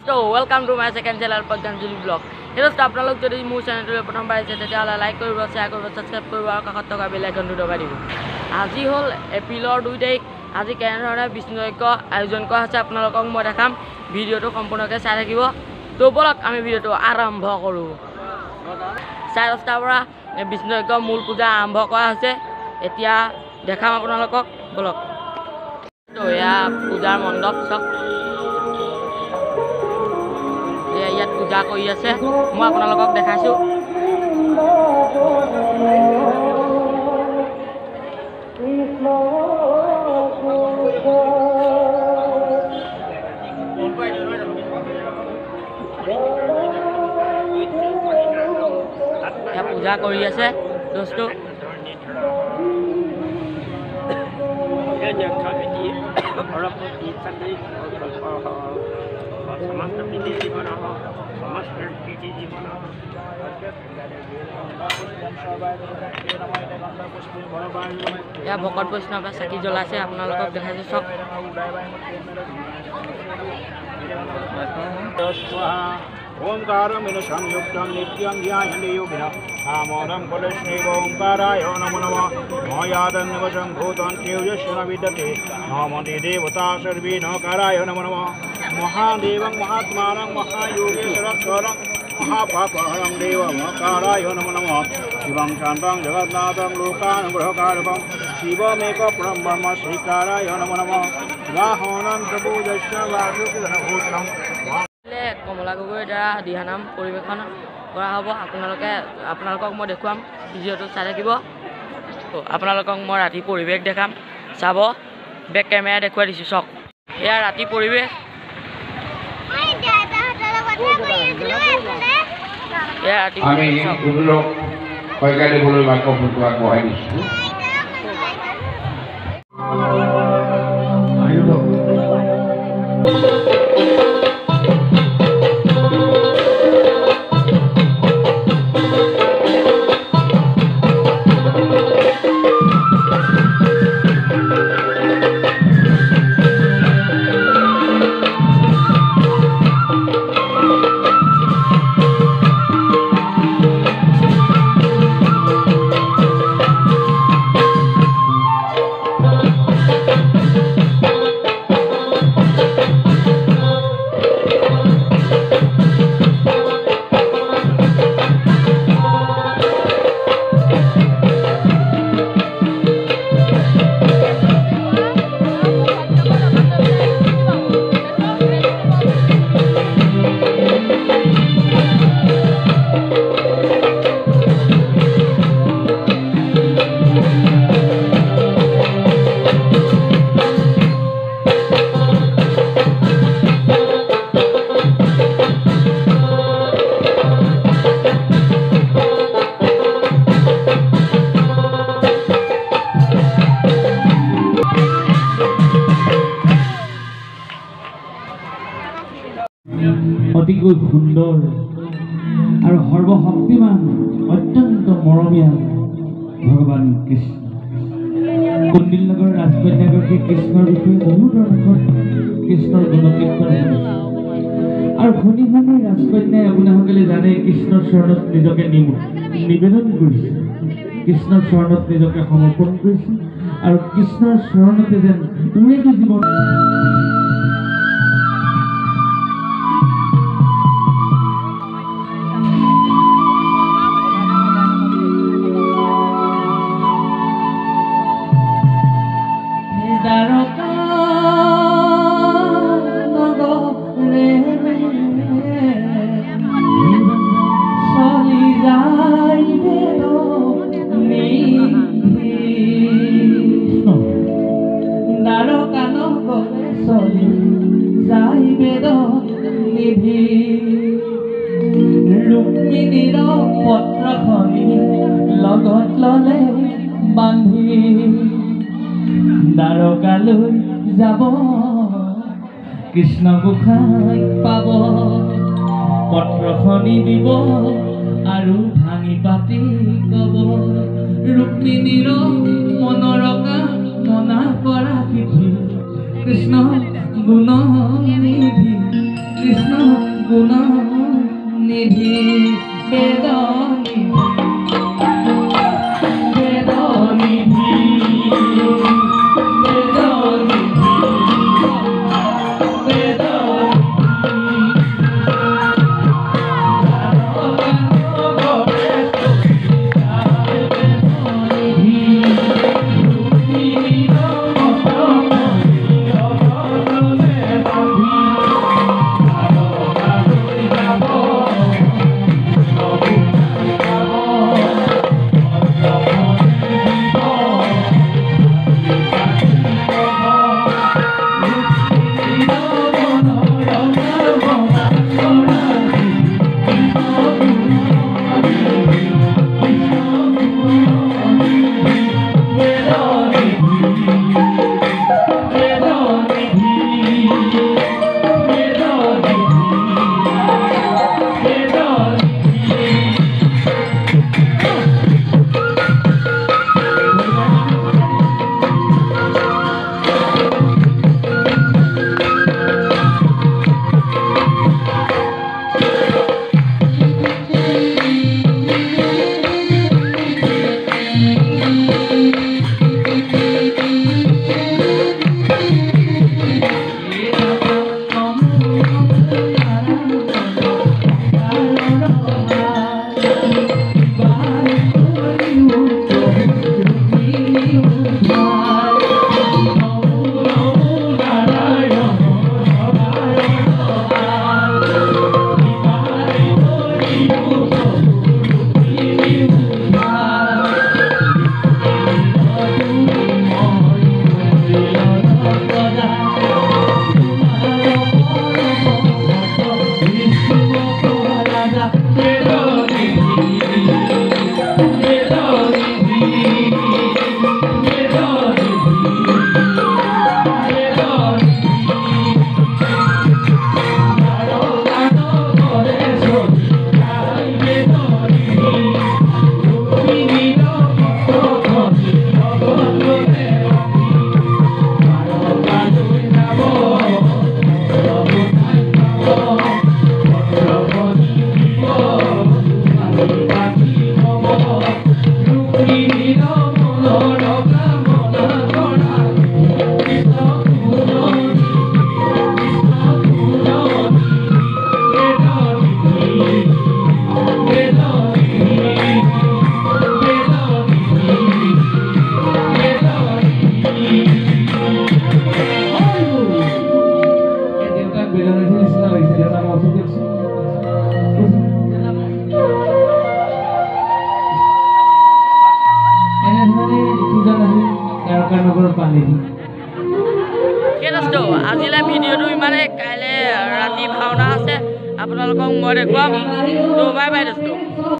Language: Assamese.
So welcome to my second channel Patanjali vlog. Hello আপোনালোক যদি মোৰ চেনেলটো প্ৰথমবাৰ আহিছে তেতিয়াহ'লে লাইক কৰিব, শ্বেয়াৰ কৰিব, সাবস্ক্ৰাইব কৰিব আৰু কাষত থকা বেল আইকনটো দবাই দিব। আজি হ'ল এপ্ৰিলৰ 2 তাৰিখ। আজি কেনেধৰণে বিষ্ণুযজ্ঞ আয়োজন কৰা হৈছে আপোনালোকক মই দেখাম। ভিডিঅ'টো সম্পূৰ্ণকৈ চাই থাকিব। তো বলক আমি ভিডিঅ'টো আৰম্ভ কৰোঁ। 10:30 পৰা বিষ্ণুযজ্ঞ মূল পূজা আৰম্ভ কৰা হৈছে। এতিয়া দেখাম আপোনালোকক, বলক। তো এয়া পূজাৰ মণ্ডপ চব ইয়াত পূজা কৰি আছে, মই আপোনালোকক দেখাইছোঁ। ইয়াত পূজা কৰি আছে দোস্তটো। या भकत वैष्णव चाकी জ্বলাইছে আপোনালোকক দেখাইছোঁ চব। ओंकारमिन संयुक्तं नित्यं ध्यायन्ति योगिनः आमोदं कुलश्रेव ओंकाराय नमो नमः मायादन्नवशं भूतं तेजस्विन विद्यते नमोति देवता सर्वे नकाराय नमो नमः महादेवं महात्मानं महायोगेश्वरं महापापहरं देवमकाराय नमो नमः शिवं शान्तं जगन्नाथं लोकानुग्रहकारकं शिवमेकं ब्रह्म श्रीकाराय नमो नमः वाहनं प्रभुदस्य वासुकिधनभूषणं কমলা গগৈৰ দ্বাৰা দিহানাম পৰিৱেশন কৰা হ'ব। আপোনালোকক মই দেখুৱাম, ভিডিঅ'টো চাই থাকিব। আপোনালোকক মই ৰাতি পৰিৱেশ দেখাম, চাব। বেক কেমেৰা দেখুৱাই দিছোঁ চক। এয়া ৰাতি পৰিৱেশ। এয়া ৰাতি অতিকৈ সুন্দৰ আৰু সৰ্বশক্তিমান অত্যন্ত মৰমীয়া ভগৱান কৃষ্ণ। কুণ্ডিল নগৰ ৰাজকন্যাগৰাকী কৃষ্ণৰ বিষয়ে বহুতৰ মুখত কৃষ্ণৰ গুণকীৰ্তন আৰু শুনি শুনি ৰাজকন্যাই আপোনাসকলে জানে কৃষ্ণৰ চৰণত নিজকে নিবেদন কৰিছে, কৃষ্ণৰ চৰণত নিজকে সমৰ্পণ কৰিছে আৰু কৃষ্ণৰ চৰণতে যেন উৰেটো জীৱন ৰুক্মিণীৰ পত্ৰখনি লগত ললে বান্ধি দ্বাৰকালৈ যাব কৃষ্ণ গোসাঁই পাব। পত্ৰখনি দিব আৰু ভাঙি পাতি কব ৰুক্মিণীৰ মনৰকা মনা কৰা পিঠি কৃষ্ণ গুণনিধি কৃষ্ণ গুণ নিধি বেদ নিধি বেদ নিধি বেদ নিধি বেদ আজিলৈ ভিডিঅ'টো ইমানে, কাইলৈ ৰাতি ভাওনা আছে আপোনালোকক মই দেখুৱাম। বাই বাই দোস্ত।